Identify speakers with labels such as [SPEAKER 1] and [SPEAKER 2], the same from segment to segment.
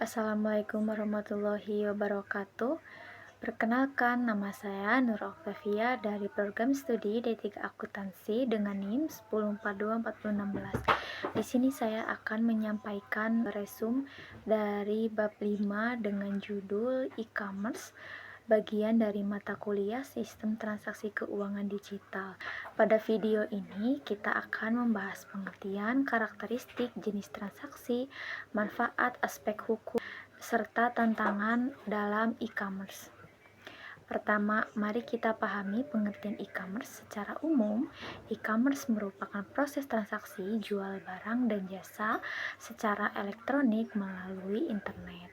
[SPEAKER 1] Assalamualaikum warahmatullahi wabarakatuh. Perkenalkan, nama saya Nur Oktavia dari program studi D3 Akuntansi dengan NIM 10424016. Di sini saya akan menyampaikan resum dari bab 5 dengan judul e-commerce, bagian dari mata kuliah Sistem Transaksi Keuangan Digital. Pada video ini kita akan membahas pengertian, karakteristik, jenis transaksi, manfaat, aspek hukum, serta tantangan dalam e-commerce. Pertama, mari kita pahami pengertian e-commerce. Secara umum, e-commerce merupakan proses transaksi jual barang dan jasa secara elektronik melalui internet.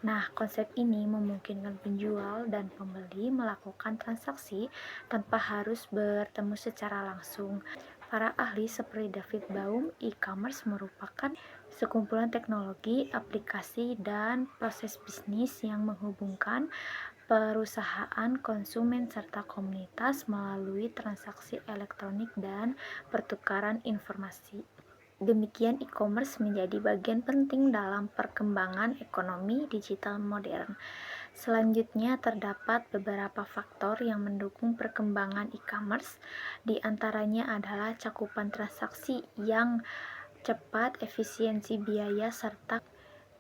[SPEAKER 1] Nah, konsep ini memungkinkan penjual dan pembeli melakukan transaksi tanpa harus bertemu secara langsung. Para ahli seperti David Baum, e-commerce merupakan sekumpulan teknologi, aplikasi, dan proses bisnis yang menghubungkan perusahaan, konsumen, serta komunitas melalui transaksi elektronik dan pertukaran informasi. Demikian e-commerce menjadi bagian penting dalam perkembangan ekonomi digital modern. Selanjutnya terdapat beberapa faktor yang mendukung perkembangan e-commerce. Di antaranya adalah cakupan transaksi yang cepat, efisiensi biaya, serta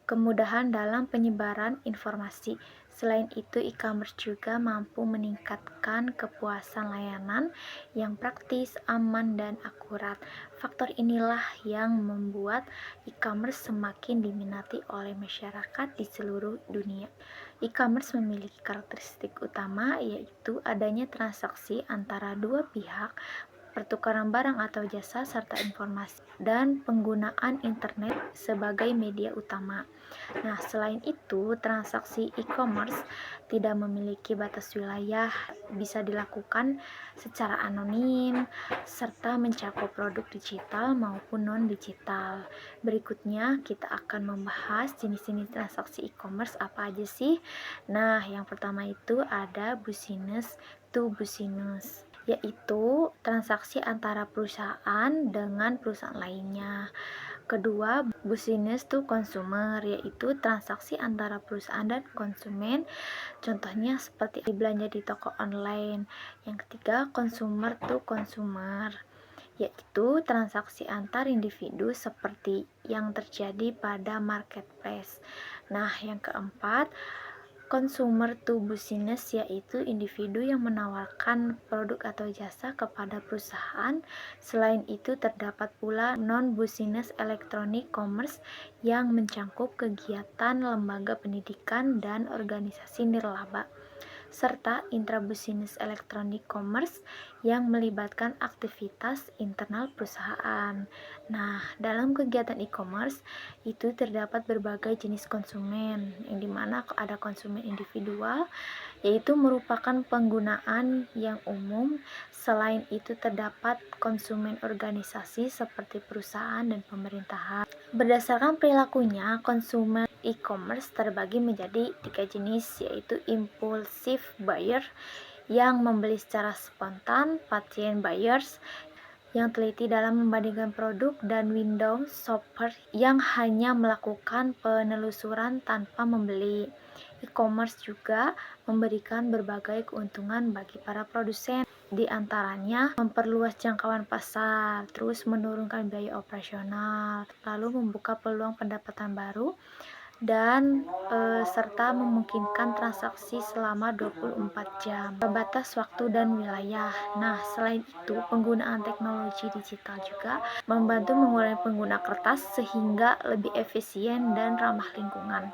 [SPEAKER 1] kemudahan dalam penyebaran informasi. Selain itu, e-commerce juga mampu meningkatkan kepuasan layanan yang praktis, aman, dan akurat. Faktor inilah yang membuat e-commerce semakin diminati oleh masyarakat di seluruh dunia. E-commerce memiliki karakteristik utama, yaitu adanya transaksi antara dua pihak, pertukaran barang atau jasa, serta informasi, dan penggunaan internet sebagai media utama. Nah, selain itu, transaksi e-commerce tidak memiliki batas wilayah, bisa dilakukan secara anonim, serta mencakup produk digital maupun non-digital. Berikutnya, kita akan membahas jenis-jenis transaksi e-commerce apa aja sih? Nah, yang pertama itu ada business to business, yaitu transaksi antara perusahaan dengan perusahaan lainnya. Kedua, business to consumer, yaitu transaksi antara perusahaan dan konsumen, contohnya seperti belanja di toko online. Yang ketiga, consumer to consumer, yaitu transaksi antar individu seperti yang terjadi pada marketplace. Nah, yang keempat, consumer to business, yaitu individu yang menawarkan produk atau jasa kepada perusahaan. Selain itu, terdapat pula non-business electronic commerce yang mencakup kegiatan lembaga pendidikan dan organisasi nirlaba, serta intra-business electronic commerce yang melibatkan aktivitas internal perusahaan. Nah, dalam kegiatan e-commerce itu terdapat berbagai jenis konsumen, yang dimana ada konsumen individual, yaitu merupakan penggunaan yang umum. Selain itu terdapat konsumen organisasi seperti perusahaan dan pemerintahan. Berdasarkan perilakunya, konsumen e-commerce terbagi menjadi 3 jenis, yaitu impulsive buyer yang membeli secara spontan, patient buyers yang teliti dalam membandingkan produk, dan window shopper yang hanya melakukan penelusuran tanpa membeli. E-commerce juga memberikan berbagai keuntungan bagi para produsen, di antaranya memperluas jangkauan pasar, terus menurunkan biaya operasional, lalu membuka peluang pendapatan baru, dan serta memungkinkan transaksi selama 24 jam, batas waktu dan wilayah. Nah, selain itu, penggunaan teknologi digital juga membantu mengurangi pengguna kertas sehingga lebih efisien dan ramah lingkungan.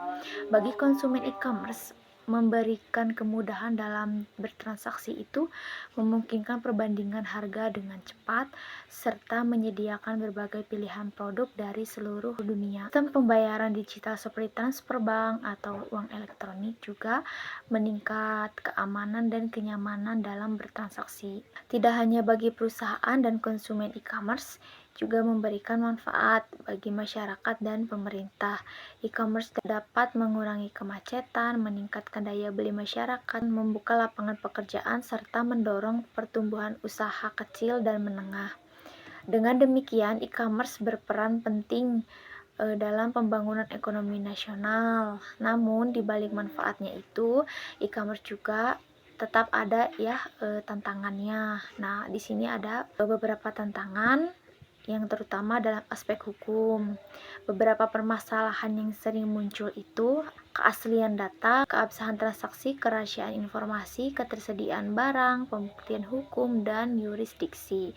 [SPEAKER 1] Bagi konsumen e-commerce, memberikan kemudahan dalam bertransaksi itu memungkinkan perbandingan harga dengan cepat, serta menyediakan berbagai pilihan produk dari seluruh dunia. Sistem pembayaran digital seperti transfer bank atau uang elektronik juga meningkat keamanan dan kenyamanan dalam bertransaksi. Tidak hanya bagi perusahaan dan konsumen e-commerce, juga memberikan manfaat bagi masyarakat dan pemerintah. E-commerce dapat mengurangi kemacetan, meningkatkan daya beli masyarakat, membuka lapangan pekerjaan, serta mendorong pertumbuhan usaha kecil dan menengah. Dengan demikian, e-commerce berperan penting dalam pembangunan ekonomi nasional. Namun di balik manfaatnya itu, e-commerce juga tetap ada ya tantangannya. Nah, di sini ada beberapa tantangan yang terutama dalam aspek hukum. Beberapa permasalahan yang sering muncul itu keaslian data, keabsahan transaksi, kerahasiaan informasi, ketersediaan barang, pembuktian hukum, dan yurisdiksi.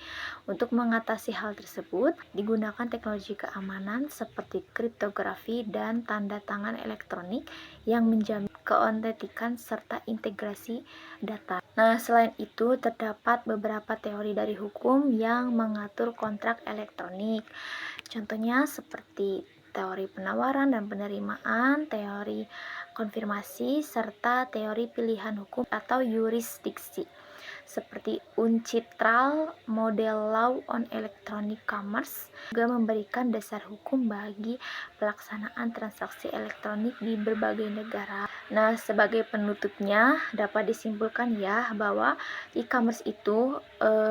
[SPEAKER 1] Untuk mengatasi hal tersebut, digunakan teknologi keamanan seperti kriptografi dan tanda tangan elektronik yang menjamin keautentikan serta integrasi data. Nah, selain itu, terdapat beberapa teori dari hukum yang mengatur kontrak elektronik. Contohnya seperti teori penawaran dan penerimaan, teori konfirmasi, serta teori pilihan hukum atau yurisdiksi. Seperti Uncitral Model Law on Electronic Commerce juga memberikan dasar hukum bagi pelaksanaan transaksi elektronik di berbagai negara. Nah, sebagai penutupnya dapat disimpulkan ya bahwa e-commerce itu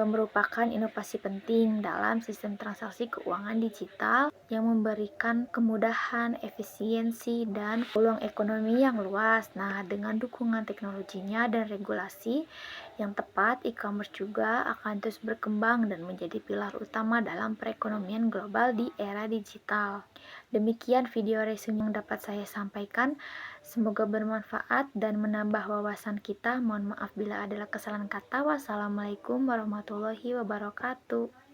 [SPEAKER 1] merupakan inovasi penting dalam sistem transaksi keuangan digital yang memberikan kemudahan, efisiensi, dan peluang ekonomi yang luas. Nah, dengan dukungan teknologinya dan regulasi yang tepat, e-commerce juga akan terus berkembang dan menjadi pilar utama dalam perekonomian global di era digital. Demikian video resume yang dapat saya sampaikan. Semoga bermanfaat dan menambah wawasan kita. Mohon maaf bila adalah kesalahan kata. Wassalamualaikum warahmatullahi wabarakatuh.